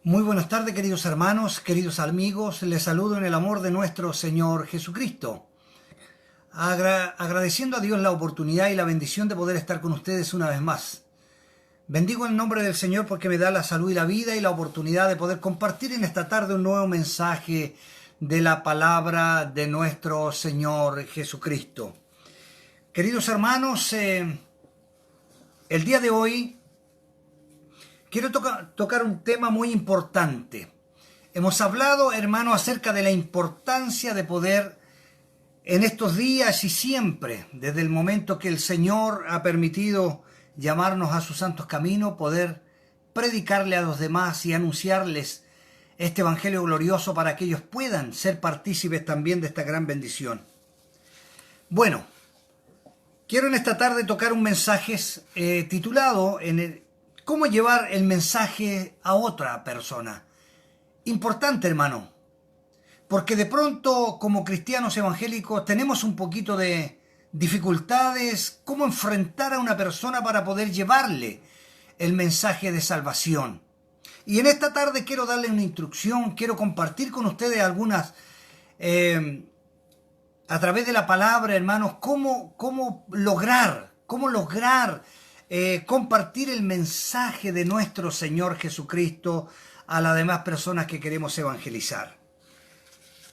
Muy buenas tardes, queridos hermanos, queridos amigos. Les saludo en el amor de nuestro Señor Jesucristo. Agradeciendo a Dios la oportunidad y la bendición de poder estar con ustedes una vez más. Bendigo el nombre del Señor porque me da la salud y la vida y la oportunidad de poder compartir en esta tarde un nuevo mensaje de la palabra de nuestro Señor Jesucristo. Queridos hermanos, el día de hoy quiero tocar un tema muy importante. Hemos hablado, hermano, acerca de la importancia de poder en estos días y siempre, desde el momento que el Señor ha permitido llamarnos a sus santos caminos, poder predicarle a los demás y anunciarles este evangelio glorioso para que ellos puedan ser partícipes también de esta gran bendición. Bueno, quiero en esta tarde tocar un mensaje titulado ¿Cómo llevar el mensaje a otra persona? Importante, hermano, porque de pronto como cristianos evangélicos tenemos un poquito de dificultades, cómo enfrentar a una persona para poder llevarle el mensaje de salvación. Y en esta tarde quiero darle una instrucción, quiero compartir con ustedes algunas, a través de la palabra, hermanos, cómo lograr compartir el mensaje de nuestro Señor Jesucristo a las demás personas que queremos evangelizar.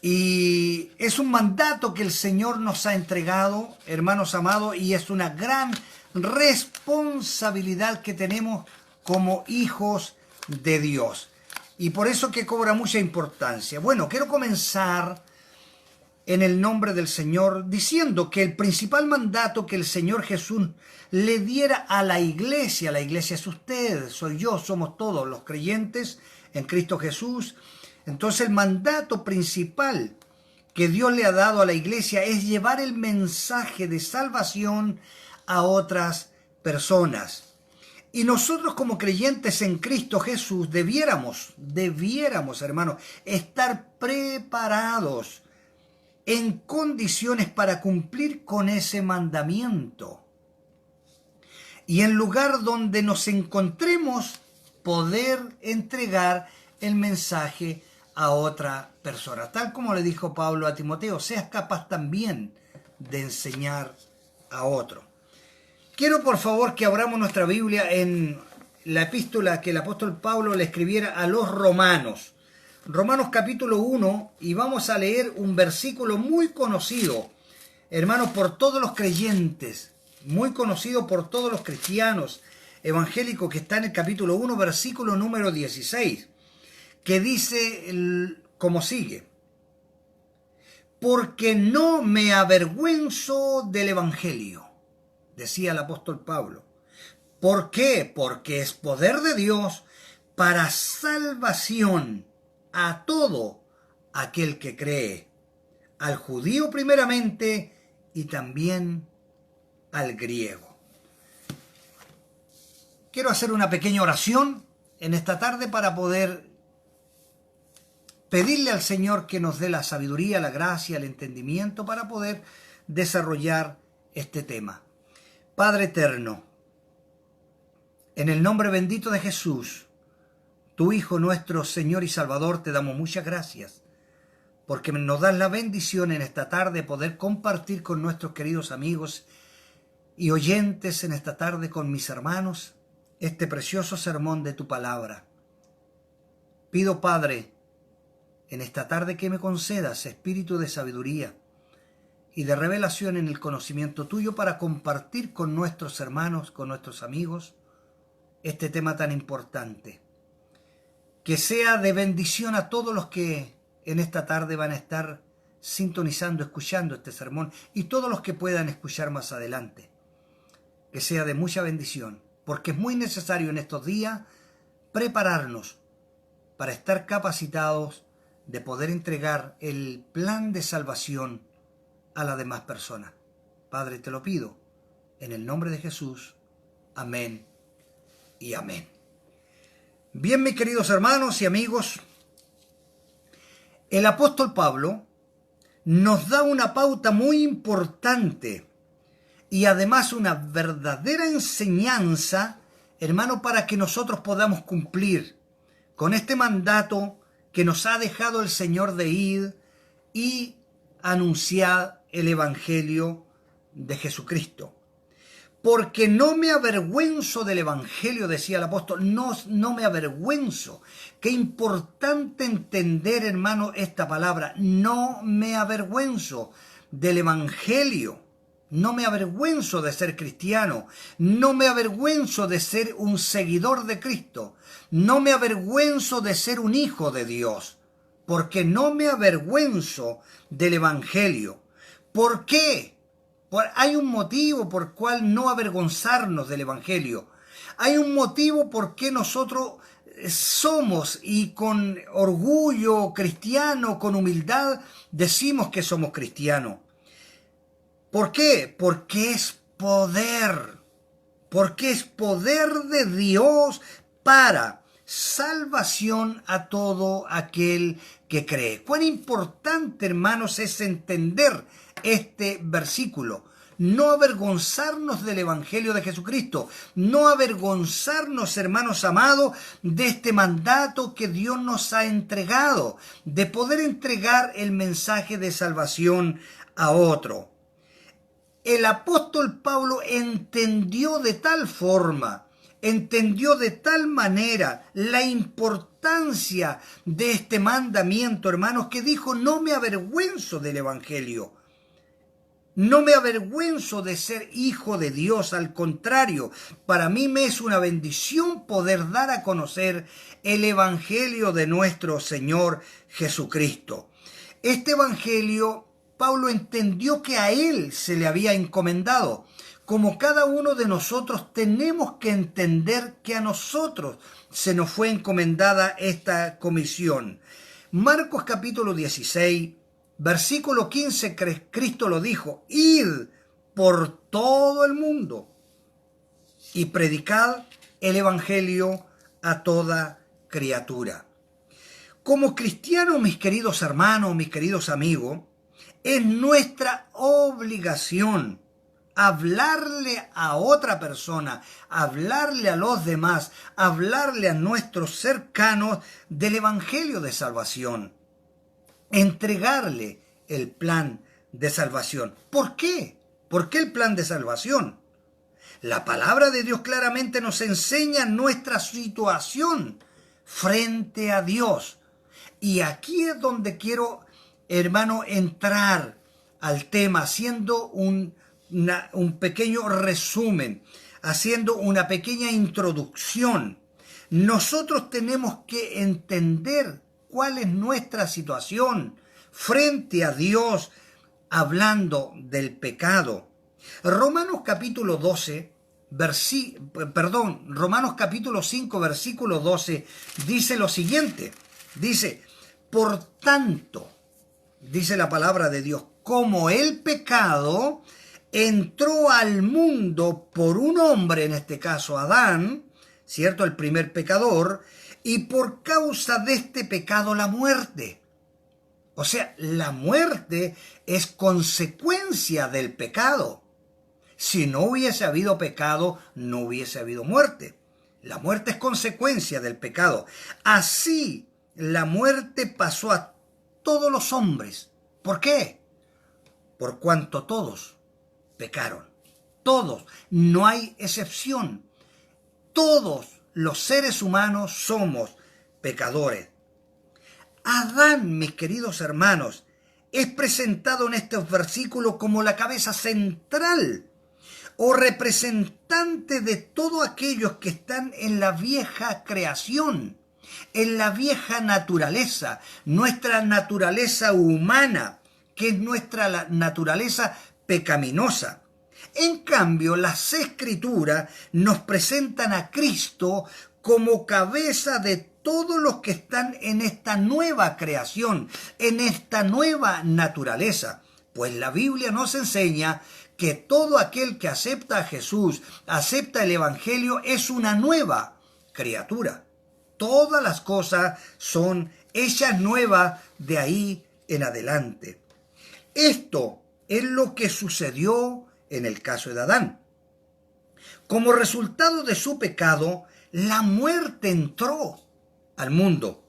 Y es un mandato que el Señor nos ha entregado, hermanos amados, y es una gran responsabilidad que tenemos como hijos de Dios. Y por eso que cobra mucha importancia. Bueno, quiero comenzar en el nombre del Señor diciendo que el principal mandato que el Señor Jesús le diera a la iglesia es usted, soy yo, somos todos los creyentes en Cristo Jesús. Entonces el mandato principal que Dios le ha dado a la iglesia es llevar el mensaje de salvación a otras personas. Y nosotros como creyentes en Cristo Jesús debiéramos, hermanos, estar preparados en condiciones para cumplir con ese mandamiento. Y en lugar donde nos encontremos, poder entregar el mensaje a otra persona. Tal como le dijo Pablo a Timoteo, seas capaz también de enseñar a otro. Quiero por favor que abramos nuestra Biblia en la epístola que el apóstol Pablo le escribiera a los romanos. Romanos capítulo 1, y vamos a leer un versículo muy conocido, hermanos, por todos los creyentes, muy conocido por todos los cristianos evangélicos, que está en el capítulo 1, versículo número 16, que dice como sigue: porque no me avergüenzo del evangelio, decía el apóstol Pablo. ¿Por qué? Porque es poder de Dios para salvación a todo aquel que cree, al judío primeramente y también al griego. Quiero hacer una pequeña oración en esta tarde para poder pedirle al Señor que nos dé la sabiduría, la gracia, el entendimiento para poder desarrollar este tema. Padre eterno, en el nombre bendito de Jesús, tu Hijo, nuestro Señor y Salvador, te damos muchas gracias porque nos das la bendición en esta tarde de poder compartir con nuestros queridos amigos y oyentes en esta tarde, con mis hermanos, este precioso sermón de tu palabra. Pido, Padre, en esta tarde que me concedas espíritu de sabiduría y de revelación en el conocimiento tuyo para compartir con nuestros hermanos, con nuestros amigos, este tema tan importante. Que sea de bendición a todos los que en esta tarde van a estar sintonizando, escuchando este sermón, y todos los que puedan escuchar más adelante. Que sea de mucha bendición, porque es muy necesario en estos días prepararnos para estar capacitados de poder entregar el plan de salvación a las demás personas. Padre, te lo pido en el nombre de Jesús. Amén y amén. Bien, mis queridos hermanos y amigos, el apóstol Pablo nos da una pauta muy importante y además una verdadera enseñanza, hermano, para que nosotros podamos cumplir con este mandato que nos ha dejado el Señor de ir y anunciar el Evangelio de Jesucristo. Porque no me avergüenzo del Evangelio, decía el apóstol, no me avergüenzo. Qué importante entender, hermano, esta palabra. No me avergüenzo del Evangelio. No me avergüenzo de ser cristiano. No me avergüenzo de ser un seguidor de Cristo. No me avergüenzo de ser un hijo de Dios. Porque no me avergüenzo del Evangelio. ¿Por qué? Hay un motivo por cual no avergonzarnos del Evangelio. Hay un motivo por qué nosotros somos y con orgullo cristiano, con humildad, decimos que somos cristianos. ¿Por qué? Porque es poder. Porque es poder de Dios para salvación a todo aquel que cree. Cuán importante, hermanos, es entender este versículo. No avergonzarnos del Evangelio de Jesucristo. No avergonzarnos, hermanos amados, de este mandato que Dios nos ha entregado, de poder entregar el mensaje de salvación a otro. El apóstol Pablo entendió de tal forma, entendió de tal manera la importancia de este mandamiento, hermanos, que dijo: no me avergüenzo del Evangelio. No me avergüenzo de ser hijo de Dios, al contrario, para mí me es una bendición poder dar a conocer el Evangelio de nuestro Señor Jesucristo. Este Evangelio, Pablo entendió que a él se le había encomendado. Como cada uno de nosotros tenemos que entender que a nosotros se nos fue encomendada esta comisión. Marcos capítulo 16, versículo 15, Cristo lo dijo: id por todo el mundo y predicad el Evangelio a toda criatura. Como cristianos, mis queridos hermanos, mis queridos amigos, es nuestra obligación hablarle a otra persona, hablarle a los demás, hablarle a nuestros cercanos del Evangelio de salvación. Entregarle el plan de salvación. ¿Por qué? ¿Por qué el plan de salvación? La palabra de Dios claramente nos enseña nuestra situación frente a Dios. Y aquí es donde quiero, hermano, entrar al tema, haciendo un pequeño resumen, haciendo una pequeña introducción. Nosotros tenemos que entender cuál es nuestra situación frente a Dios, hablando del pecado. Romanos capítulo 5, versículo 12, dice lo siguiente. Dice: por tanto, dice la palabra de Dios, como el pecado entró al mundo por un hombre, en este caso Adán, ¿cierto? El primer pecador, y por causa de este pecado la muerte. O sea, la muerte es consecuencia del pecado. Si no hubiese habido pecado, no hubiese habido muerte. La muerte es consecuencia del pecado. Así, la muerte pasó a todos los hombres. ¿Por qué? Por cuanto todos pecaron. Todos, no hay excepción. Todos los seres humanos somos pecadores. Adán, mis queridos hermanos, es presentado en estos versículos como la cabeza central o representante de todos aquellos que están en la vieja creación, en la vieja naturaleza, nuestra naturaleza humana, que es nuestra naturaleza pecaminosa. En cambio, las Escrituras nos presentan a Cristo como cabeza de todos los que están en esta nueva creación, en esta nueva naturaleza. Pues la Biblia nos enseña que todo aquel que acepta a Jesús, acepta el Evangelio, es una nueva criatura. Todas las cosas son hechas nuevas de ahí en adelante. Esto es lo que sucedió en el caso de Adán. Como resultado de su pecado, la muerte entró. al mundo.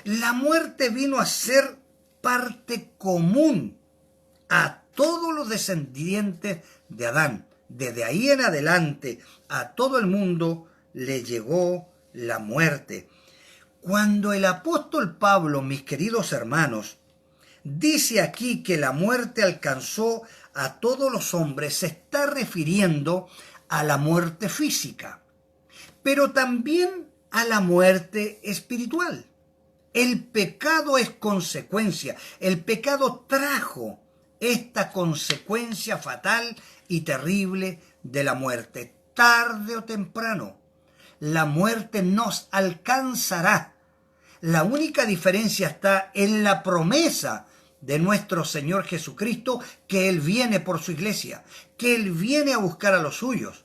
La muerte vino a ser parte común a todos los descendientes de Adán. Desde ahí en adelante a todo el mundo le llegó la muerte. Cuando el apóstol Pablo, mis queridos hermanos, dice aquí que la muerte alcanzó a todos los hombres, se está refiriendo a la muerte física, pero también a la muerte espiritual. El pecado es consecuencia. El pecado trajo esta consecuencia fatal y terrible de la muerte. Tarde o temprano, la muerte nos alcanzará. La única diferencia está en la promesa de nuestro Señor Jesucristo, que Él viene por su iglesia, que Él viene a buscar a los suyos.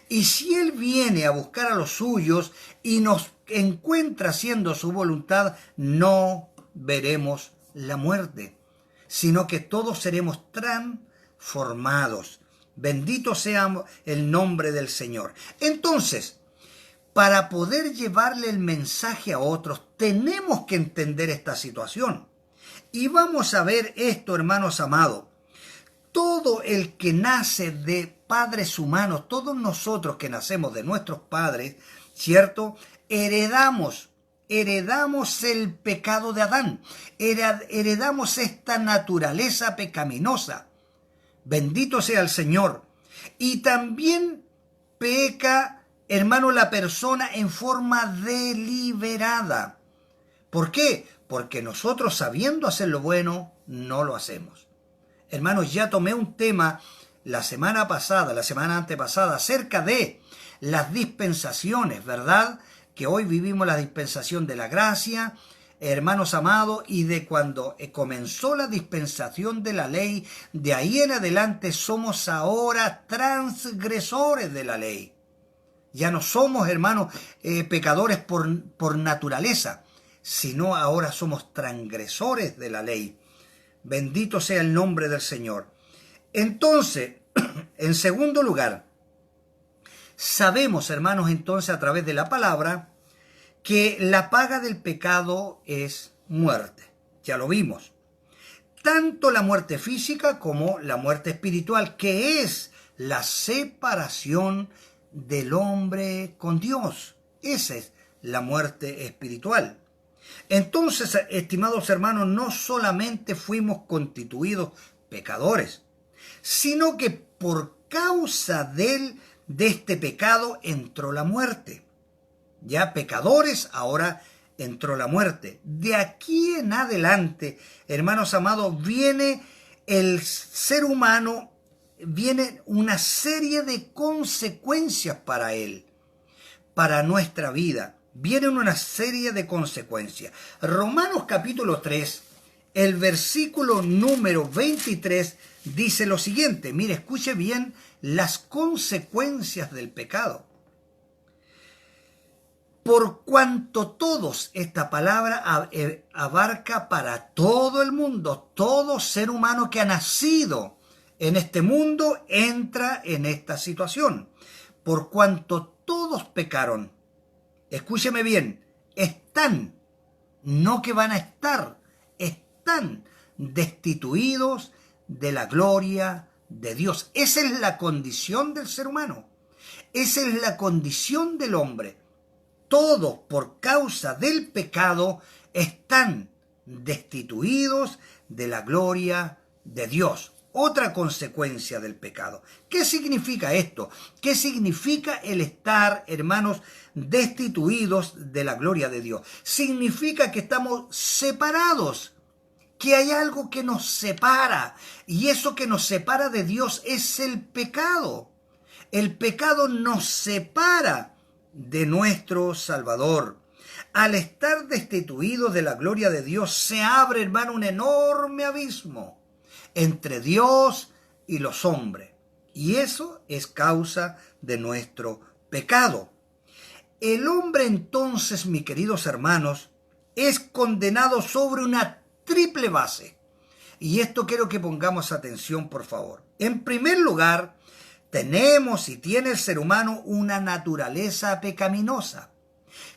Y si Él viene a buscar a los suyos y nos encuentra haciendo su voluntad, no veremos la muerte, sino que todos seremos transformados. Bendito sea el nombre del Señor. Entonces, para poder llevarle el mensaje a otros, tenemos que entender esta situación. Y vamos a ver esto, hermanos amados. Todo el que nace de padres humanos, todos nosotros que nacemos de nuestros padres, ¿cierto? Heredamos el pecado de Adán, heredamos esta naturaleza pecaminosa. Bendito sea el Señor. Y también peca, hermano, la persona en forma deliberada. ¿Por qué? Porque nosotros, sabiendo hacer lo bueno, no lo hacemos. Hermanos, ya tomé un tema la semana antepasada, acerca de las dispensaciones, ¿verdad? Que hoy vivimos la dispensación de la gracia, hermanos amados, y de cuando comenzó la dispensación de la ley, de ahí en adelante somos ahora transgresores de la ley. Ya no somos, hermanos, pecadores por naturaleza, sino ahora somos transgresores de la ley. Bendito sea el nombre del Señor. Entonces, en segundo lugar, sabemos, hermanos, entonces a través de la palabra, que la paga del pecado es muerte. Ya lo vimos. Tanto la muerte física como la muerte espiritual, que es la separación del hombre con Dios. Esa es la muerte espiritual. Entonces, estimados hermanos, no solamente fuimos constituidos pecadores, sino que por causa de este pecado entró la muerte. Ya pecadores, ahora entró la muerte. De aquí en adelante, hermanos amados, viene el ser humano, viene una serie de consecuencias para él, para nuestra vida. Vienen una serie de consecuencias. Romanos capítulo 3, el versículo número 23 dice lo siguiente. Mire, escuche bien las consecuencias del pecado. Por cuanto todos, esta palabra abarca para todo el mundo, todo ser humano que ha nacido en este mundo entra en esta situación. Por cuanto todos pecaron, escúcheme bien, están, no que van a estar, están destituidos de la gloria de Dios. Esa es la condición del ser humano. Esa es la condición del hombre. Todos, por causa del pecado, están destituidos de la gloria de Dios. Otra consecuencia del pecado. ¿Qué significa esto? ¿Qué significa el estar, hermanos, destituidos de la gloria de Dios? Significa que estamos separados, que hay algo que nos separa, y eso que nos separa de Dios es el pecado. El pecado nos separa de nuestro Salvador. Al estar destituidos de la gloria de Dios, se abre, hermano, un enorme abismo entre Dios y los hombres. Y eso es causa de nuestro pecado. El hombre entonces, mis queridos hermanos, es condenado sobre una triple base. Y esto quiero que pongamos atención, por favor. En primer lugar, tenemos y tiene el ser humano una naturaleza pecaminosa.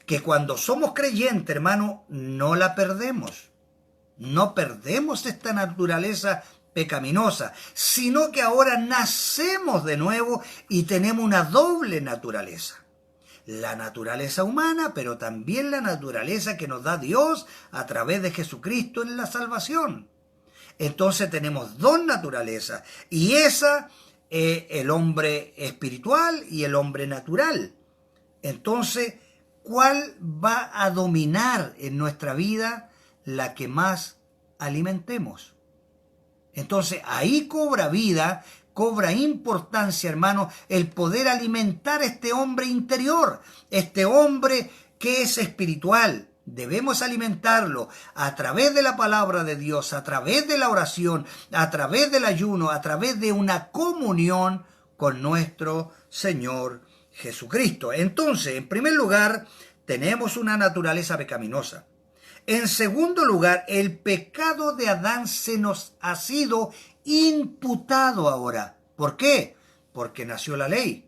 que cuando somos creyentes, hermano, no la perdemos. No perdemos esta naturaleza pecaminosa, sino que ahora nacemos de nuevo y tenemos una doble naturaleza. La naturaleza humana, pero también la naturaleza que nos da Dios a través de Jesucristo en la salvación. Entonces tenemos dos naturalezas, y esa el hombre espiritual y el hombre natural. Entonces, ¿cuál va a dominar en nuestra vida? La que más alimentemos. Entonces, ahí cobra vida, cobra importancia, hermano, el poder alimentar a este hombre interior, este hombre que es espiritual. Debemos alimentarlo a través de la palabra de Dios, a través de la oración, a través del ayuno, a través de una comunión con nuestro Señor Jesucristo. Entonces, en primer lugar, tenemos una naturaleza pecaminosa. En segundo lugar, el pecado de Adán se nos ha sido imputado ahora. ¿Por qué? Porque nació la ley.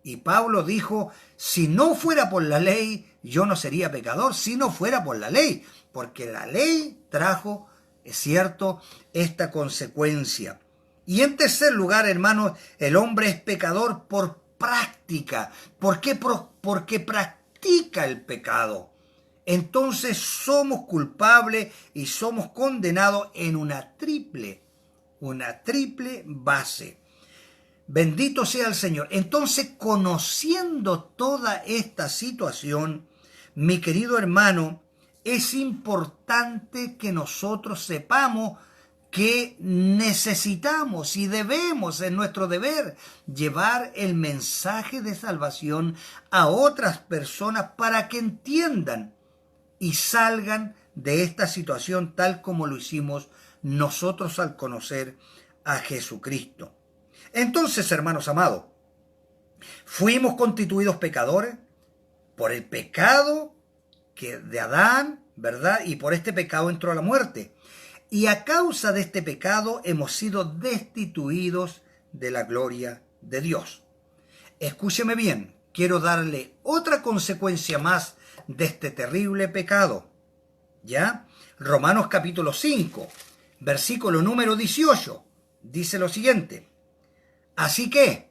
Y Pablo dijo, si no fuera por la ley, yo no sería pecador, si no fuera por la ley. Porque la ley trajo, es cierto, esta consecuencia. Y en tercer lugar, hermanos, el hombre es pecador por práctica. ¿Por qué? Porque practica el pecado. Entonces somos culpables y somos condenados en una triple base. Bendito sea el Señor. Entonces, conociendo toda esta situación, mi querido hermano, es importante que nosotros sepamos que necesitamos y debemos, en nuestro deber, llevar el mensaje de salvación a otras personas para que entiendan y salgan de esta situación tal como lo hicimos nosotros al conocer a Jesucristo. Entonces, hermanos amados, fuimos constituidos pecadores por el pecado de Adán, ¿verdad? Y por este pecado entró la muerte. Y a causa de este pecado hemos sido destituidos de la gloria de Dios. Escúcheme bien, quiero darle otra consecuencia más de este terrible pecado. ¿Ya? Romanos capítulo 5, versículo número 18, dice lo siguiente. Así que,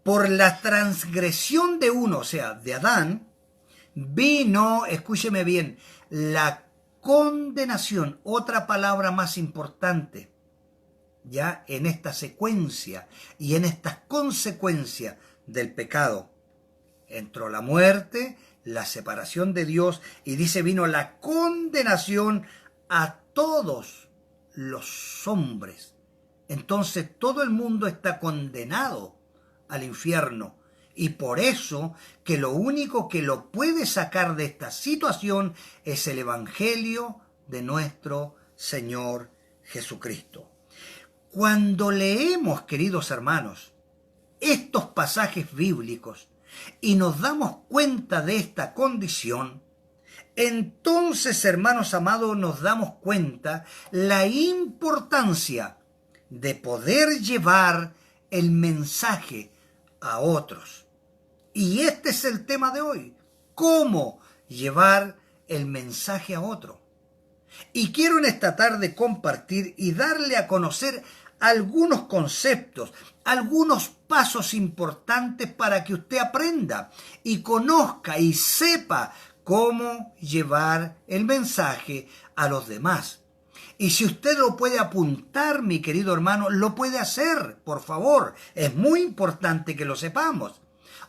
por la transgresión de uno, o sea, de Adán, vino, escúcheme bien, la condenación, otra palabra más importante, ya en esta secuencia y en estas consecuencias del pecado. Entró la muerte, la separación de Dios, y dice, vino la condenación a todos los hombres. Entonces todo el mundo está condenado al infierno. Y por eso que lo único que lo puede sacar de esta situación es el Evangelio de nuestro Señor Jesucristo. Cuando leemos, queridos hermanos, estos pasajes bíblicos y nos damos cuenta de esta condición, entonces, hermanos amados, nos damos cuenta la importancia de poder llevar el mensaje a otros. Y este es el tema de hoy, cómo llevar el mensaje a otro. Y quiero en esta tarde compartir y darle a conocer algunos conceptos, algunos pasos importantes para que usted aprenda y conozca y sepa cómo llevar el mensaje a los demás. Y si usted lo puede apuntar, mi querido hermano, lo puede hacer, por favor. Es muy importante que lo sepamos.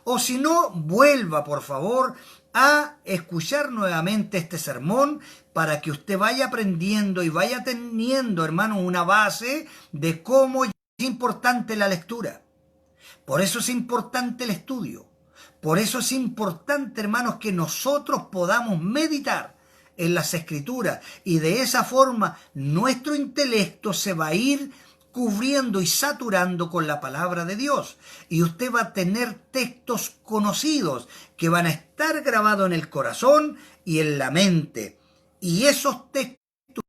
O si no, vuelva, por favor, a escuchar nuevamente este sermón para que usted vaya aprendiendo y vaya teniendo, hermano, una base de cómo es importante la lectura. Por eso es importante el estudio. Por eso es importante, hermanos, que nosotros podamos meditar en las Escrituras, y de esa forma nuestro intelecto se va a ir cubriendo y saturando con la palabra de Dios, y usted va a tener textos conocidos que van a estar grabados en el corazón y en la mente, y esos textos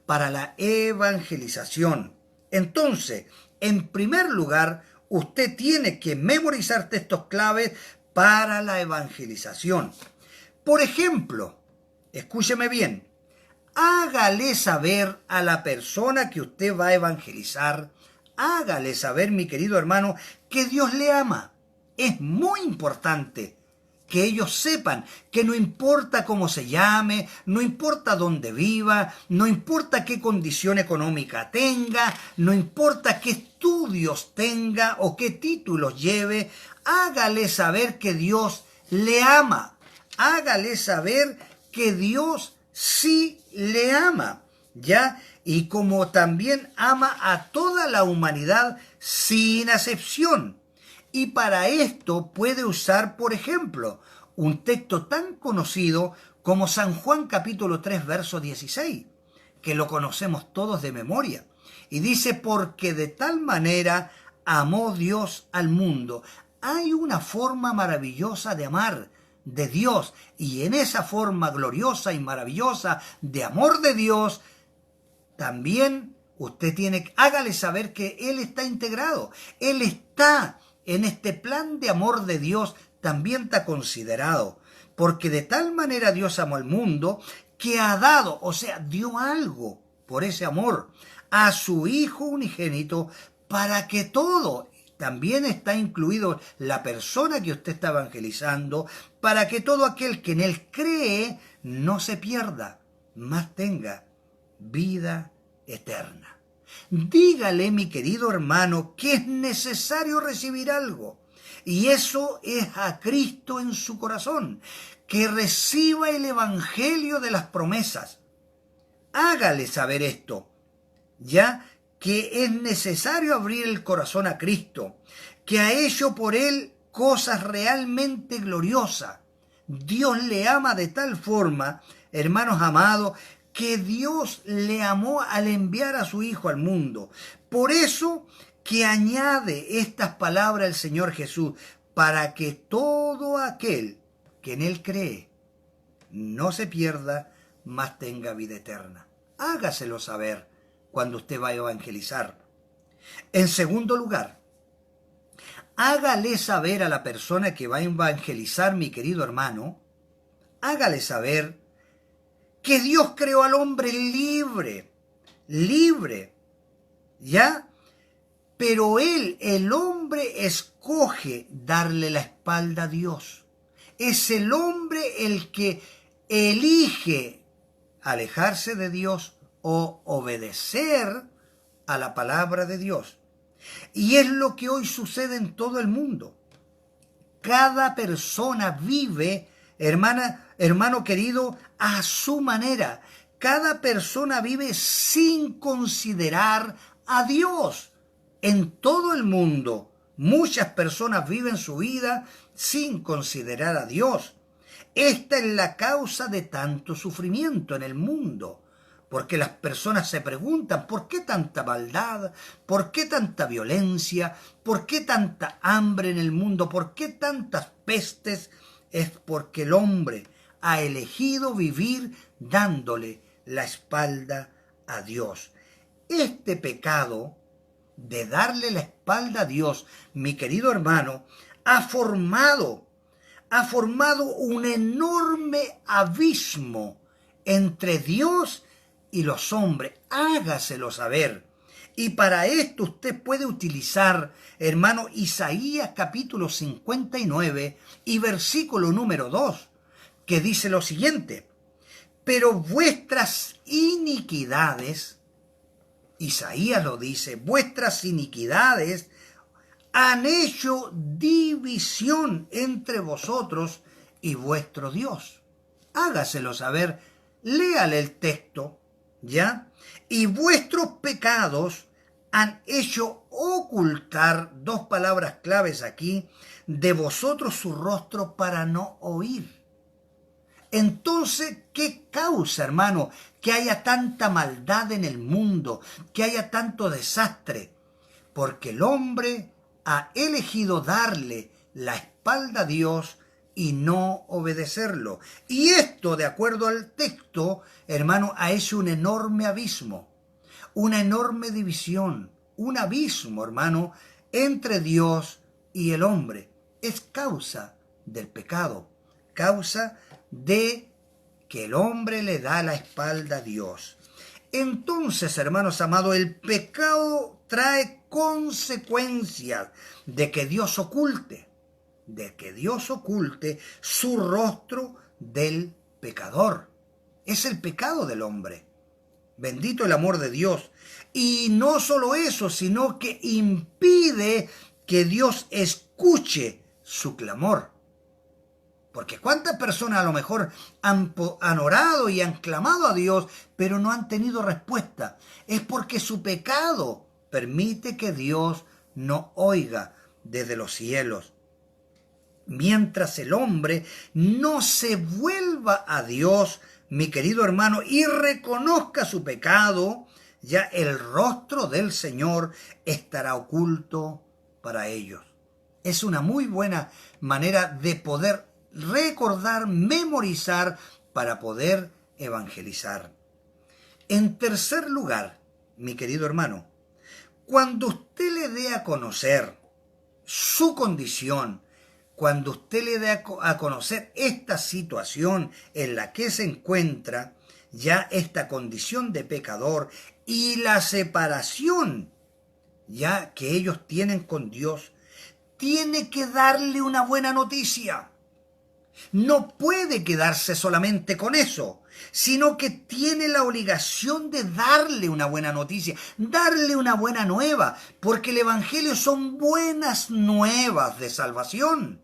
para la evangelización. Entonces, en primer lugar, usted tiene que memorizar textos claves para la evangelización. Por ejemplo, escúcheme bien, hágale saber a la persona que usted va a evangelizar, hágale saber, mi querido hermano, que Dios le ama. Es muy importante que ellos sepan que no importa cómo se llame, no importa dónde viva, no importa qué condición económica tenga, no importa qué estudios tenga o qué títulos lleve, hágale saber que Dios le ama. Hágale saber que Dios sí le ama, ¿ya? Y como también ama a toda la humanidad sin acepción. Y para esto puede usar, por ejemplo, un texto tan conocido como San Juan capítulo 3, verso 16, que lo conocemos todos de memoria. Y dice, porque de tal manera amó Dios al mundo. Hay una forma maravillosa de amar de Dios, y en esa forma gloriosa y maravillosa de amor de Dios, también usted hágale saber que Él está integrado. Él está en este plan de amor de Dios, también está considerado. Porque de tal manera Dios amó al mundo que ha dado, o sea, dio algo por ese amor a su Hijo unigénito para que todo, también está incluido la persona que usted está evangelizando, para que todo aquel que en Él cree no se pierda, mas tenga vida eterna. Dígale, mi querido hermano, que es necesario recibir algo, y eso es a Cristo en su corazón, que reciba el evangelio de las promesas. Hágale saber esto, ya que es necesario abrir el corazón a Cristo, que ha hecho por él cosas realmente gloriosas. Dios le ama de tal forma, hermanos amados, que Dios le amó al enviar a su Hijo al mundo. Por eso que añade estas palabras el Señor Jesús, para que todo aquel que en Él cree no se pierda, mas tenga vida eterna. Hágaselo saber cuando usted va a evangelizar. En segundo lugar, hágale saber a la persona que va a evangelizar, mi querido hermano, hágale saber que Dios creó al hombre libre, ¿ya? Pero el hombre, escoge darle la espalda a Dios. Es el hombre el que elige alejarse de Dios o obedecer a la palabra de Dios. Y es lo que hoy sucede en todo el mundo. Cada persona vive, hermano querido, a su manera. Cada persona vive sin considerar a Dios. En todo el mundo, muchas personas viven su vida sin considerar a Dios. Esta es la causa de tanto sufrimiento en el mundo, porque las personas se preguntan, ¿por qué tanta maldad? ¿Por qué tanta violencia? ¿Por qué tanta hambre en el mundo? ¿Por qué tantas pestes? Es porque el hombre ha elegido vivir dándole la espalda a Dios. Este pecado de darle la espalda a Dios, mi querido hermano, ha formado un enorme abismo entre Dios y los hombres. Hágaselo saber. Y para esto usted puede utilizar, hermano, Isaías capítulo 59 y versículo número 2, que dice lo siguiente: pero vuestras iniquidades, Isaías lo dice, vuestras iniquidades han hecho división entre vosotros y vuestro Dios. Hágaselo saber, léale el texto, ¿ya? Y vuestros pecados han hecho ocultar, dos palabras claves aquí, de vosotros su rostro para no oír. Entonces, ¿qué causa, hermano, que haya tanta maldad en el mundo, que haya tanto desastre? Porque el hombre ha elegido darle la espalda a Dios y no obedecerlo. Y esto, de acuerdo al texto, hermano, ha hecho un enorme abismo, una enorme división, un abismo, hermano, entre Dios y el hombre. Es causa del pecado, causa de que el hombre le da la espalda a Dios. Entonces, hermanos amados, el pecado trae consecuencias de que Dios oculte su rostro del pecador. Es el pecado del hombre. Bendito el amor de Dios. Y no solo eso, sino que impide que Dios escuche su clamor. Porque cuántas personas a lo mejor han orado y han clamado a Dios, pero no han tenido respuesta. Es porque su pecado permite que Dios no oiga desde los cielos. Mientras el hombre no se vuelva a Dios, mi querido hermano, y reconozca su pecado, ya el rostro del Señor estará oculto para ellos. Es una muy buena manera de poder recordar, memorizar, para poder evangelizar. En tercer lugar, mi querido hermano, cuando usted le dé a conocer su condición, cuando usted le dé a conocer esta situación en la que se encuentra, ya esta condición de pecador y la separación ya que ellos tienen con Dios, tiene que darle una buena noticia. No puede quedarse solamente con eso, sino que tiene la obligación de darle una buena noticia, darle una buena nueva, porque el Evangelio son buenas nuevas de salvación.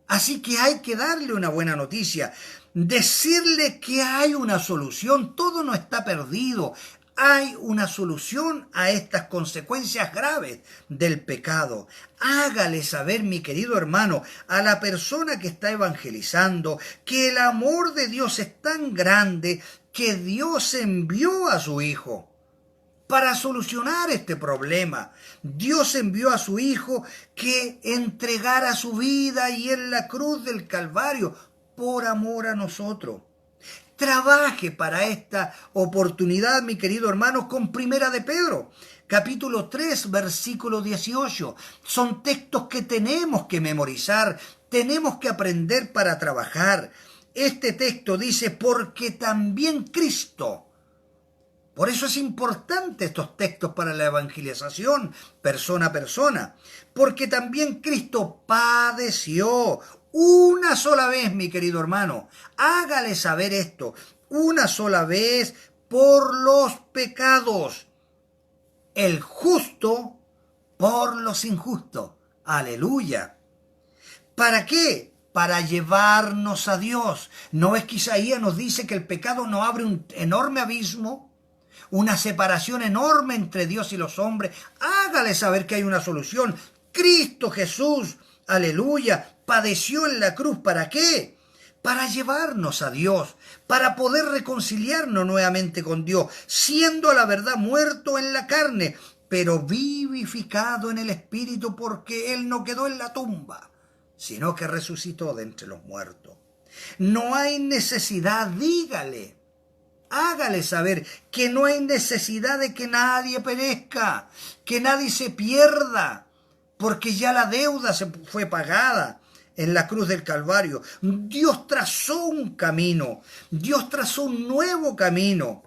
Así que hay que darle una buena noticia, decirle que hay una solución, todo no está perdido. Hay una solución a estas consecuencias graves del pecado. Hágale saber, mi querido hermano, a la persona que está evangelizando, que el amor de Dios es tan grande que Dios envió a su Hijo para solucionar este problema. Dios envió a su Hijo que entregara su vida y en la cruz del Calvario por amor a nosotros. Trabaje para esta oportunidad, mi querido hermano, con Primera de Pedro, capítulo 3, versículo 18. Son textos que tenemos que memorizar, tenemos que aprender para trabajar. Este texto dice, porque también Cristo. Por eso es importante estos textos para la evangelización, persona a persona. Porque también Cristo padeció una sola vez, mi querido hermano. Hágale saber esto. Una sola vez por los pecados. El justo por los injustos. Aleluya. ¿Para qué? Para llevarnos a Dios. ¿No es que Isaías nos dice que el pecado nos abre un enorme abismo? Una separación enorme entre Dios y los hombres. Hágale saber que hay una solución. Cristo Jesús, aleluya, padeció en la cruz. ¿Para qué? Para llevarnos a Dios, para poder reconciliarnos nuevamente con Dios, siendo a la verdad muerto en la carne, pero vivificado en el Espíritu, porque Él no quedó en la tumba, sino que resucitó de entre los muertos. No hay necesidad, dígale. Hágale saber que no hay necesidad de que nadie perezca, que nadie se pierda, porque ya la deuda se fue pagada en la cruz del Calvario. Dios trazó un camino, Dios trazó un nuevo camino,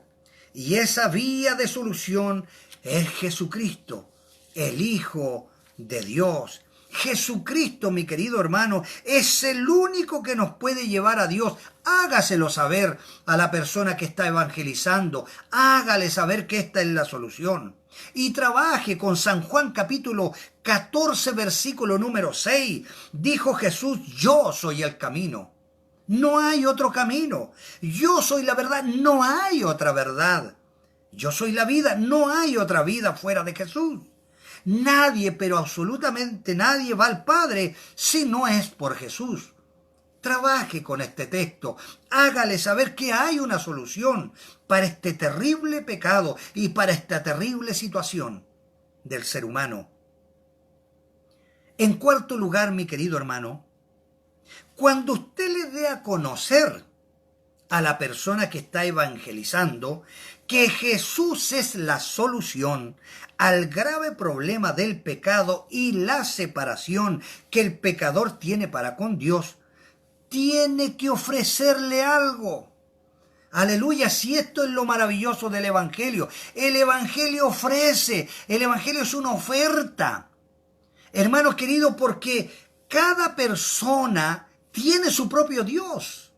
y esa vía de solución es Jesucristo, el Hijo de Dios. Jesucristo, mi querido hermano, es el único que nos puede llevar a Dios. Hágaselo saber a la persona que está evangelizando. Hágale saber que esta es la solución. Y trabaje con San Juan capítulo 14, versículo número 6. Dijo Jesús, yo soy el camino. No hay otro camino. Yo soy la verdad, no hay otra verdad. Yo soy la vida, no hay otra vida fuera de Jesús. Nadie, pero absolutamente nadie va al Padre si no es por Jesús. Trabaje con este texto, hágale saber que hay una solución para este terrible pecado y para esta terrible situación del ser humano. En cuarto lugar, mi querido hermano, cuando usted le dé a conocer a la persona que está evangelizando que Jesús es la solución al grave problema del pecado y la separación que el pecador tiene para con Dios, tiene que ofrecerle algo. Aleluya, si esto es lo maravilloso del Evangelio. El Evangelio ofrece, el Evangelio es una oferta. Hermanos queridos, porque cada persona tiene su propio Dios.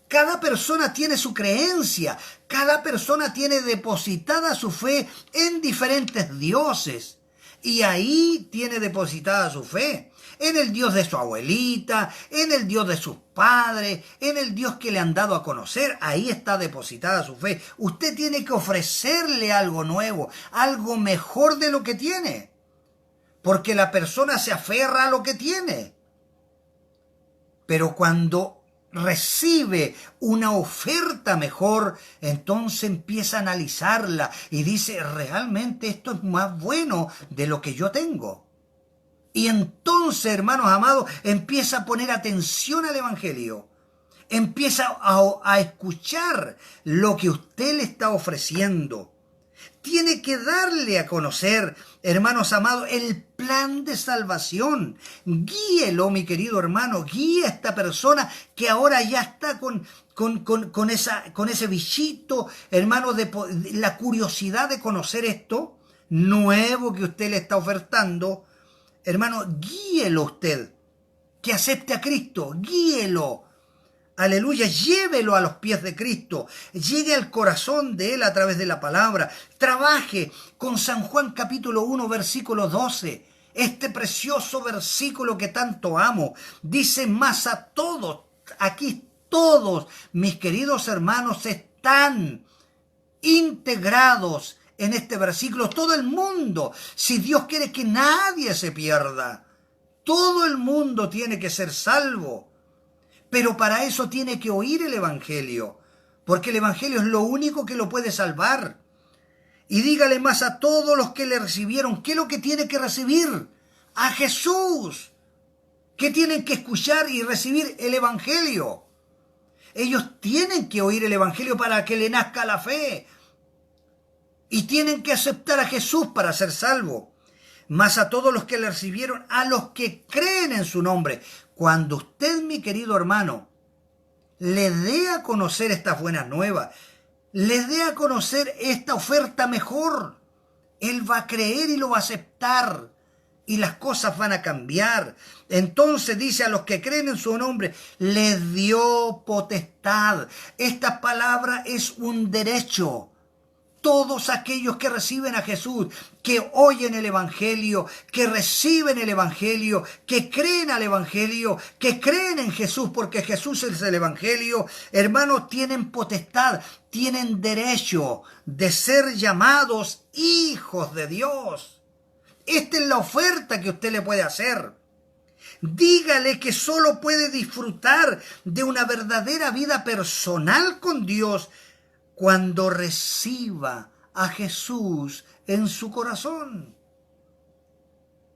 Cada persona tiene su creencia. Cada persona tiene depositada su fe en diferentes dioses. Y ahí tiene depositada su fe. En el Dios de su abuelita, en el Dios de sus padres, en el Dios que le han dado a conocer. Ahí está depositada su fe. Usted tiene que ofrecerle algo nuevo, algo mejor de lo que tiene. Porque la persona se aferra a lo que tiene. Pero cuando recibe una oferta mejor, entonces empieza a analizarla y dice, realmente esto es más bueno de lo que yo tengo. Y entonces, hermanos amados, empieza a poner atención al Evangelio. Empieza a escuchar lo que usted le está ofreciendo. Tiene que darle a conocer, hermanos amados, el plan de salvación. Guíelo, mi querido hermano, guíe a esta persona que ahora ya está con ese bichito, hermano, de la curiosidad de conocer esto nuevo que usted le está ofertando. Hermano, guíelo usted, que acepte a Cristo, guíelo. Aleluya, llévelo a los pies de Cristo, llegue al corazón de Él a través de la palabra, trabaje con San Juan capítulo 1, versículo 12, este precioso versículo que tanto amo, dice, más a todos, aquí todos mis queridos hermanos están integrados en este versículo, todo el mundo, si Dios quiere que nadie se pierda, todo el mundo tiene que ser salvo. Pero para eso tiene que oír el Evangelio, porque el Evangelio es lo único que lo puede salvar. Y dígale más a todos los que le recibieron, ¿qué es lo que tiene que recibir? A Jesús, que tienen que escuchar y recibir el Evangelio. Ellos tienen que oír el Evangelio para que le nazca la fe. Y tienen que aceptar a Jesús para ser salvo. Más a todos los que le recibieron, a los que creen en su nombre. Cuando usted, mi querido hermano, le dé a conocer estas buenas nuevas, le dé a conocer esta oferta mejor, él va a creer y lo va a aceptar y las cosas van a cambiar. Entonces dice, a los que creen en su nombre, les dio potestad. Esta palabra es un derecho. Todos aquellos que reciben a Jesús, que oyen el Evangelio, que reciben el Evangelio, que creen al Evangelio, que creen en Jesús, porque Jesús es el Evangelio, hermanos, tienen potestad, tienen derecho de ser llamados hijos de Dios. Esta es la oferta que usted le puede hacer. Dígale que solo puede disfrutar de una verdadera vida personal con Dios cuando reciba a Jesús en su corazón.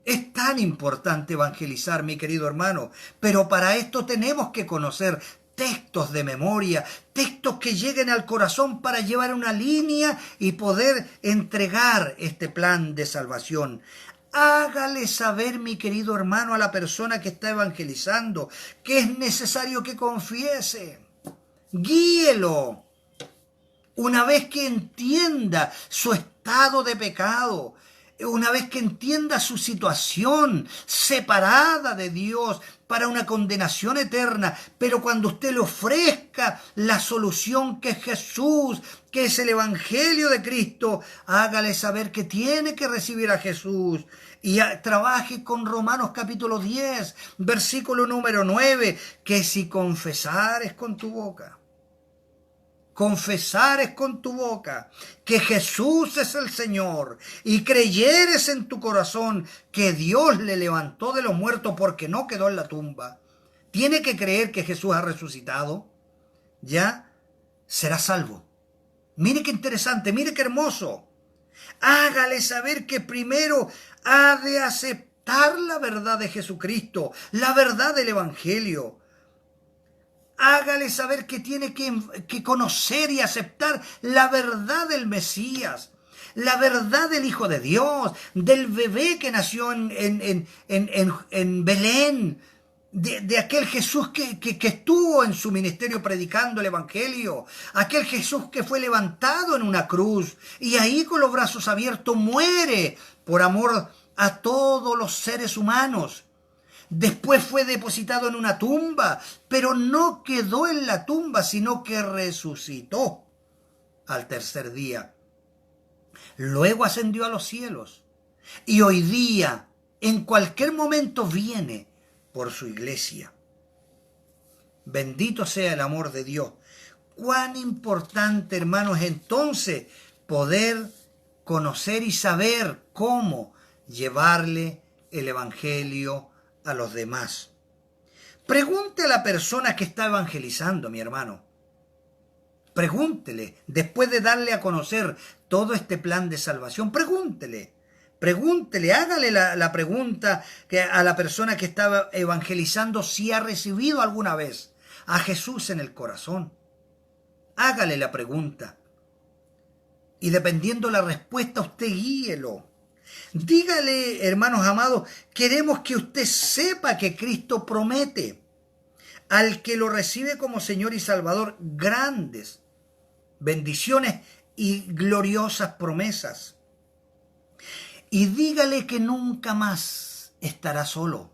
Es tan importante evangelizar, mi querido hermano, pero para esto tenemos que conocer textos de memoria, textos que lleguen al corazón para llevar una línea y poder entregar este plan de salvación. Hágale saber, mi querido hermano, a la persona que está evangelizando que es necesario que confiese. Guíelo. Una vez que entienda su estado de pecado, una vez que entienda su situación separada de Dios para una condenación eterna, pero cuando usted le ofrezca la solución que es Jesús, que es el Evangelio de Cristo, hágale saber que tiene que recibir a Jesús. Y trabaje con Romanos capítulo 10, versículo número 9, que si confesares con tu boca que Jesús es el Señor y creyeres en tu corazón que Dios le levantó de los muertos porque no quedó en la tumba, tiene que creer que Jesús ha resucitado, ya será salvo. Mire qué interesante, mire qué hermoso. Hágale saber que primero ha de aceptar la verdad de Jesucristo, la verdad del Evangelio. Hágale saber que tiene que conocer y aceptar la verdad del Mesías, la verdad del Hijo de Dios, del bebé que nació en Belén, de aquel Jesús que estuvo en su ministerio predicando el Evangelio, aquel Jesús que fue levantado en una cruz y ahí con los brazos abiertos muere por amor a todos los seres humanos. Después fue depositado en una tumba, pero no quedó en la tumba, sino que resucitó al tercer día. Luego ascendió a los cielos y hoy día, en cualquier momento, viene por su iglesia. Bendito sea el amor de Dios. Cuán importante, hermanos, entonces poder conocer y saber cómo llevarle el Evangelio a los demás. Pregunte a la persona que está evangelizando, mi hermano. Pregúntele, después de darle a conocer todo este plan de salvación, pregúntele, hágale la pregunta a la persona que estaba evangelizando si ha recibido alguna vez a Jesús en el corazón. Hágale la pregunta. Y dependiendo la respuesta, usted guíelo. Dígale, hermanos amados, queremos que usted sepa que Cristo promete al que lo recibe como Señor y Salvador grandes bendiciones y gloriosas promesas. Y dígale que nunca más estará solo,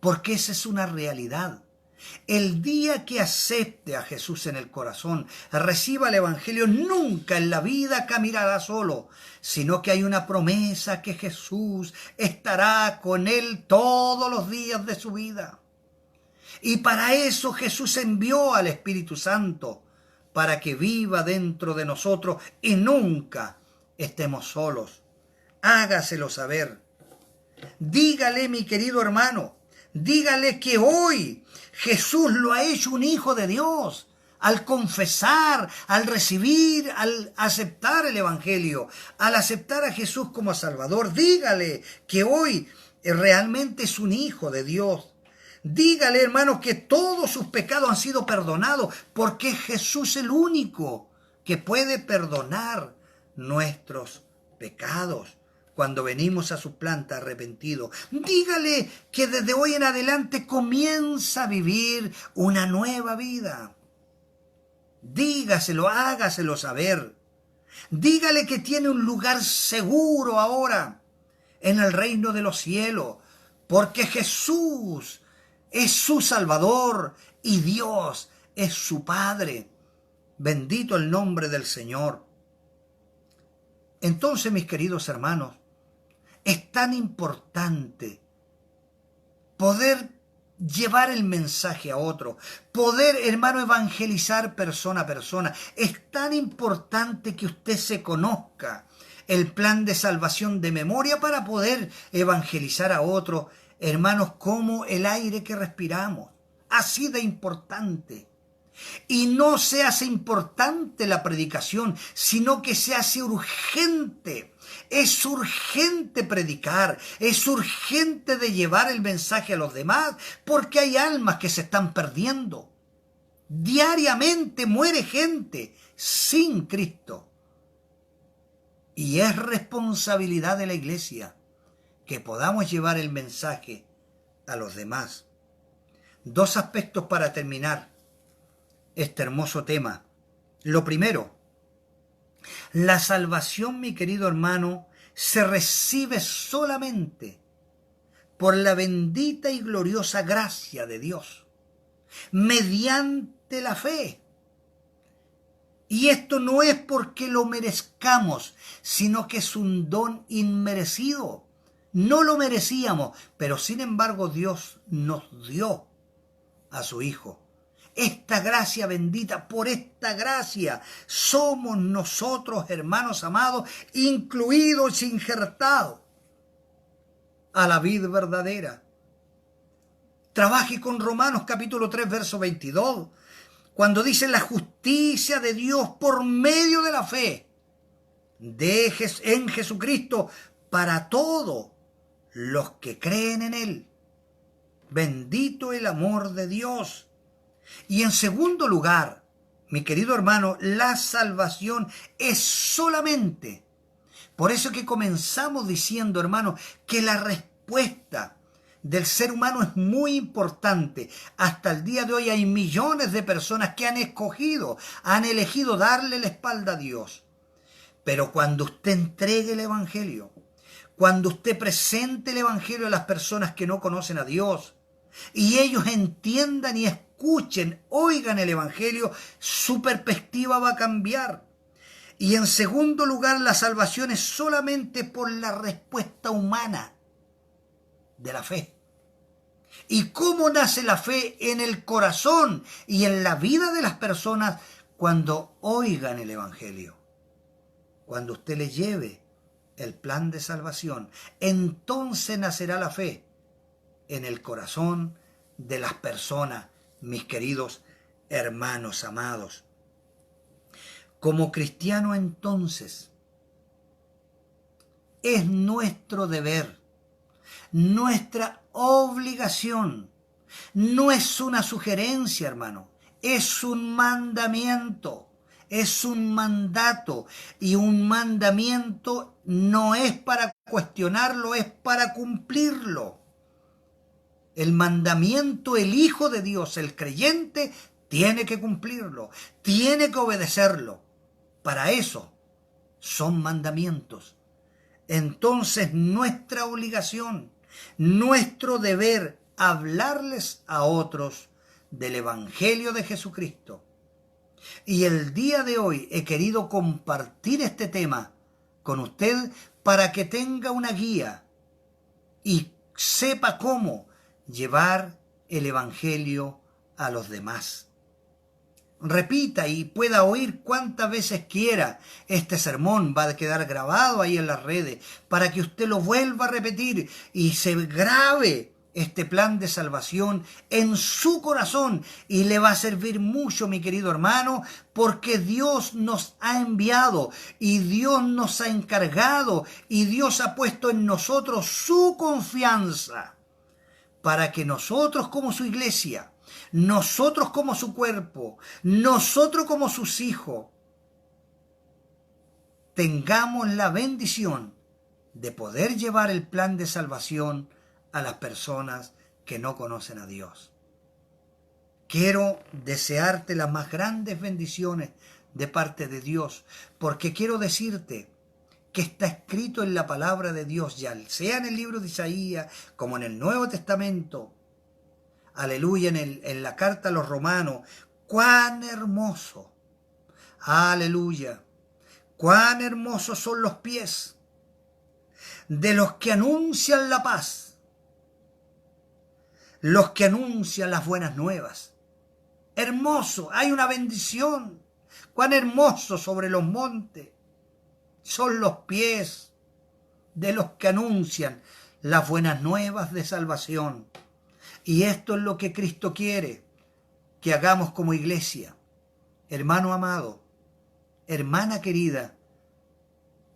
porque esa es una realidad. El día que acepte a Jesús en el corazón, reciba el Evangelio, nunca en la vida caminará solo, sino que hay una promesa que Jesús estará con él todos los días de su vida. Y para eso Jesús envió al Espíritu Santo, para que viva dentro de nosotros y nunca estemos solos. Hágaselo saber. Dígale, mi querido hermano, dígale que hoy Jesús lo ha hecho un hijo de Dios al confesar, al recibir, al aceptar el Evangelio, al aceptar a Jesús como Salvador. Dígale que hoy realmente es un hijo de Dios. Dígale, hermanos, que todos sus pecados han sido perdonados, porque Jesús es el único que puede perdonar nuestros pecados cuando venimos a su planta arrepentidos. Dígale que desde hoy en adelante comienza a vivir una nueva vida. Dígaselo, hágaselo saber. Dígale que tiene un lugar seguro ahora en el reino de los cielos, porque Jesús es su Salvador y Dios es su Padre. Bendito el nombre del Señor. Entonces, mis queridos hermanos, es tan importante poder llevar el mensaje a otro, poder, hermano, evangelizar persona a persona. Es tan importante que usted se conozca el plan de salvación de memoria para poder evangelizar a otro, hermanos, como el aire que respiramos. Así de importante. Y no se hace importante la predicación, sino que se hace urgente. Es urgente predicar, es urgente de llevar el mensaje a los demás, porque hay almas que se están perdiendo. Diariamente muere gente sin Cristo. Y es responsabilidad de la iglesia que podamos llevar el mensaje a los demás. Dos aspectos para terminar este hermoso tema. Lo primero, la salvación, mi querido hermano, se recibe solamente por la bendita y gloriosa gracia de Dios, mediante la fe. Y esto no es porque lo merezcamos, sino que es un don inmerecido. No lo merecíamos, pero sin embargo Dios nos dio a su Hijo. Esta gracia bendita, por esta gracia somos nosotros, hermanos amados, incluidos, injertados a la vida verdadera. Trabaje con Romanos capítulo 3, verso 22, cuando dice la justicia de Dios por medio de la fe en Jesucristo para todos los que creen en Él. Bendito el amor de Dios. Y en segundo lugar, mi querido hermano, la salvación es solamente. Por eso que comenzamos diciendo, hermano, que la respuesta del ser humano es muy importante. Hasta el día de hoy hay millones de personas que han elegido darle la espalda a Dios. Pero cuando usted entregue el Evangelio, cuando usted presente el Evangelio a las personas que no conocen a Dios, y ellos entiendan y escuchen, oigan el Evangelio, su perspectiva va a cambiar. Y en segundo lugar, la salvación es solamente por la respuesta humana de la fe. ¿Y cómo nace la fe? En el corazón y en la vida de las personas cuando oigan el Evangelio. Cuando usted le lleve el plan de salvación, entonces nacerá la fe en el corazón de las personas, mis queridos hermanos amados. Como cristiano, entonces, es nuestro deber, nuestra obligación. No es una sugerencia, hermano, es un mandamiento, es un mandato. Y un mandamiento no es para cuestionarlo, es para cumplirlo. El mandamiento, el Hijo de Dios, el creyente, tiene que cumplirlo, tiene que obedecerlo. Para eso son mandamientos. Entonces nuestra obligación, nuestro deber, hablarles a otros del Evangelio de Jesucristo. Y el día de hoy he querido compartir este tema con usted para que tenga una guía y sepa cómo llevar el Evangelio a los demás. Repita y pueda oír cuantas veces quiera este sermón. Va a quedar grabado ahí en las redes para que usted lo vuelva a repetir y se grabe este plan de salvación en su corazón, y le va a servir mucho, mi querido hermano, porque Dios nos ha enviado y Dios nos ha encargado y Dios ha puesto en nosotros su confianza para que nosotros como su iglesia, nosotros como su cuerpo, nosotros como sus hijos, tengamos la bendición de poder llevar el plan de salvación a las personas que no conocen a Dios. Quiero desearte las más grandes bendiciones de parte de Dios, porque quiero decirte que está escrito en la palabra de Dios, ya sea en el libro de Isaías como en el Nuevo Testamento, aleluya, en la carta a los romanos, cuán hermoso, aleluya, cuán hermosos son los pies de los que anuncian la paz, los que anuncian las buenas nuevas. Hermoso, hay una bendición, cuán hermoso sobre los montes son los pies de los que anuncian las buenas nuevas de salvación. Y esto es lo que Cristo quiere que hagamos como iglesia. Hermano amado, hermana querida,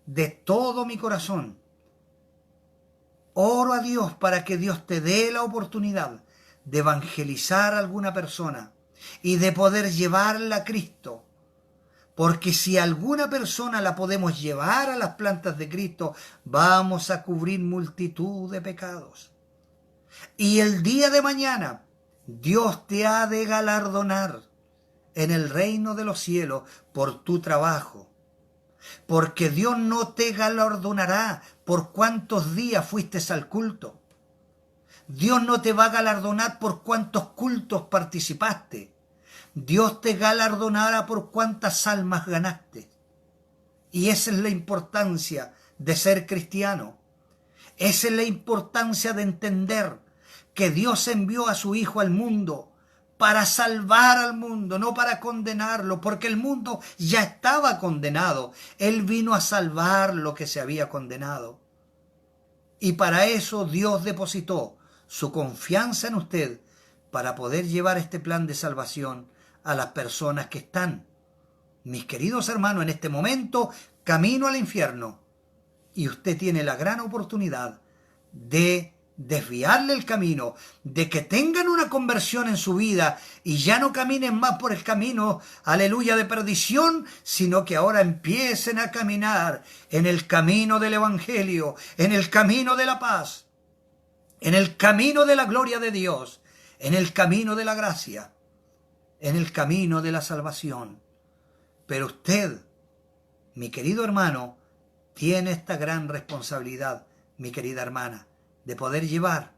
de todo mi corazón, oro a Dios para que Dios te dé la oportunidad de evangelizar a alguna persona y de poder llevarla a Cristo. Porque si alguna persona la podemos llevar a las plantas de Cristo, vamos a cubrir multitud de pecados. Y el día de mañana, Dios te ha de galardonar en el reino de los cielos por tu trabajo. Porque Dios no te galardonará por cuántos días fuiste al culto. Dios no te va a galardonar por cuántos cultos participaste. Dios te galardonará por cuántas almas ganaste. Y esa es la importancia de ser cristiano. Esa es la importancia de entender que Dios envió a su Hijo al mundo para salvar al mundo, no para condenarlo, porque el mundo ya estaba condenado. Él vino a salvar lo que se había condenado. Y para eso Dios depositó su confianza en usted para poder llevar este plan de salvación a las personas que están, mis queridos hermanos, en este momento camino al infierno. Y usted tiene la gran oportunidad de desviarle el camino, de que tengan una conversión en su vida y ya no caminen más por el camino, aleluya, de perdición, sino que ahora empiecen a caminar en el camino del Evangelio, en el camino de la paz. en el camino de la gloria de Dios, en el camino de la gracia, en el camino de la salvación. Pero usted, mi querido hermano, tiene esta gran responsabilidad, mi querida hermana, de poder llevar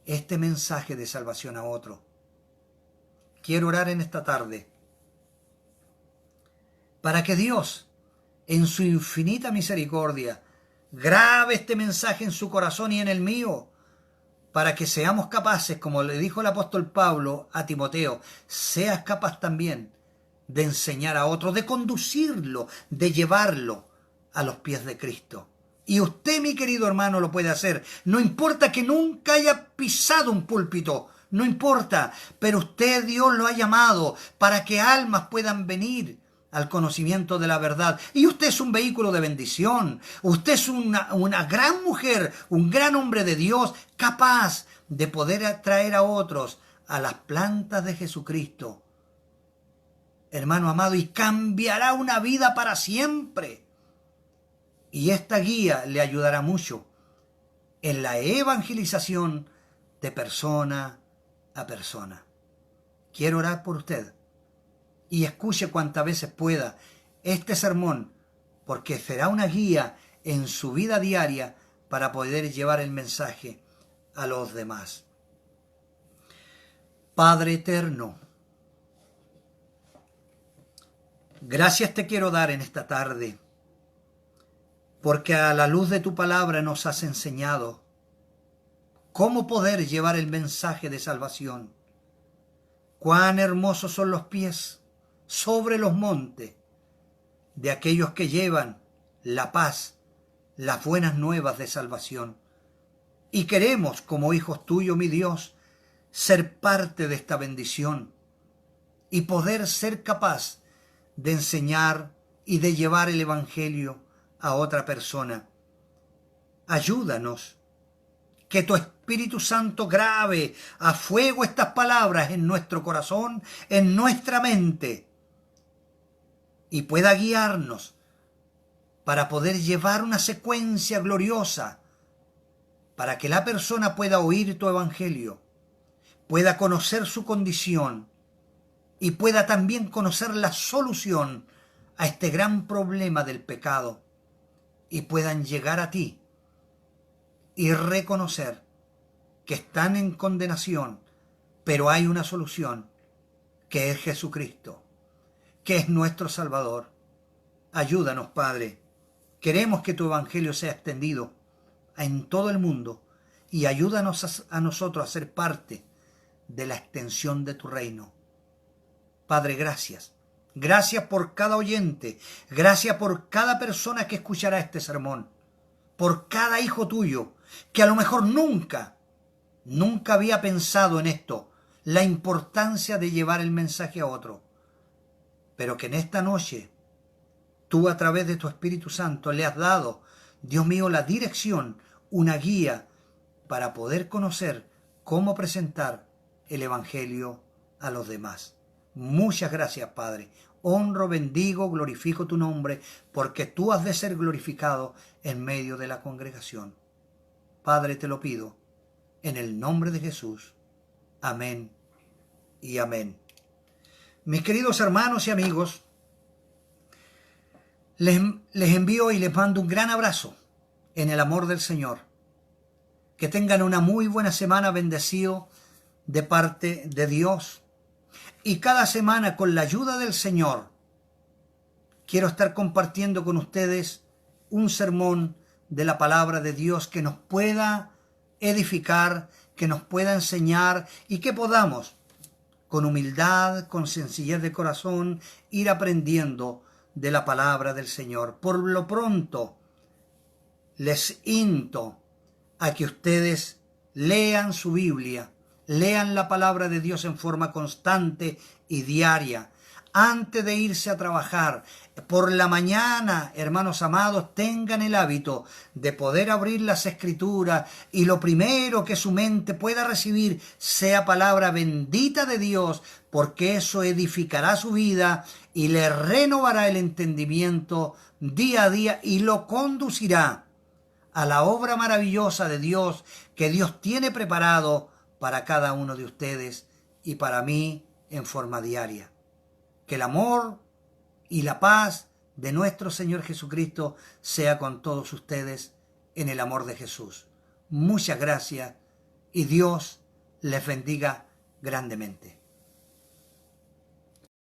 este mensaje de salvación a otro. Quiero orar en esta tarde para que Dios, en su infinita misericordia, grabe este mensaje en su corazón y en el mío, para que seamos capaces, como le dijo el apóstol Pablo a Timoteo, seas capaz también de enseñar a otros, de conducirlo, de llevarlo a los pies de Cristo. Y usted, mi querido hermano, lo puede hacer. No importa que nunca haya pisado un púlpito, no importa, pero usted, Dios lo ha llamado para que almas puedan venir al conocimiento de la verdad. Y usted es un vehículo de bendición. Usted es una gran mujer, un gran hombre de Dios, capaz de poder atraer a otros a las plantas de Jesucristo. Hermano amado, y cambiará una vida para siempre. Y esta guía le ayudará mucho en la evangelización de persona a persona. Quiero orar por usted. Y escuche cuantas veces pueda este sermón, porque será una guía en su vida diaria para poder llevar el mensaje a los demás. Padre eterno, gracias te quiero dar en esta tarde, porque a la luz de tu palabra nos has enseñado cómo poder llevar el mensaje de salvación. Cuán hermosos son los pies sobre los montes de aquellos que llevan la paz, las buenas nuevas de salvación. Y queremos, como hijos tuyos, mi Dios, ser parte de esta bendición y poder ser capaz de enseñar y de llevar el evangelio a otra persona. Ayúdanos, que tu Espíritu Santo grabe a fuego estas palabras en nuestro corazón, en nuestra mente, y pueda guiarnos para poder llevar una secuencia gloriosa, para que la persona pueda oír tu evangelio, pueda conocer su condición y pueda también conocer la solución a este gran problema del pecado, y puedan llegar a ti y reconocer que están en condenación, pero hay una solución, que es Jesucristo, que es nuestro Salvador. Ayúdanos, Padre. Queremos que tu evangelio sea extendido en todo el mundo, y ayúdanos a nosotros a ser parte de la extensión de tu reino. Padre, gracias. Gracias por cada oyente. Gracias por cada persona que escuchará este sermón. Por cada hijo tuyo, que a lo mejor nunca había pensado en esto, la importancia de llevar el mensaje a otro. Pero que en esta noche, tú a través de tu Espíritu Santo le has dado, Dios mío, la dirección, una guía para poder conocer cómo presentar el evangelio a los demás. Muchas gracias, Padre. Honro, bendigo, glorifico tu nombre, porque tú has de ser glorificado en medio de la congregación. Padre, te lo pido, en el nombre de Jesús. Amén y amén. Mis queridos hermanos y amigos, les envío y les mando un gran abrazo en el amor del Señor. Que tengan una muy buena semana, bendecido de parte de Dios. Y cada semana, con la ayuda del Señor, quiero estar compartiendo con ustedes un sermón de la palabra de Dios que nos pueda edificar, que nos pueda enseñar y que podamos, con humildad, con sencillez de corazón, ir aprendiendo de la palabra del Señor. Por lo pronto, les insto a que ustedes lean su Biblia, lean la palabra de Dios en forma constante y diaria. Antes de irse a trabajar, por la mañana, hermanos amados, tengan el hábito de poder abrir las Escrituras y lo primero que su mente pueda recibir sea palabra bendita de Dios, porque eso edificará su vida y le renovará el entendimiento día a día y lo conducirá a la obra maravillosa de Dios que Dios tiene preparado para cada uno de ustedes y para mí en forma diaria. Que el amor y la paz de nuestro Señor Jesucristo sea con todos ustedes en el amor de Jesús. Muchas gracias y Dios les bendiga grandemente.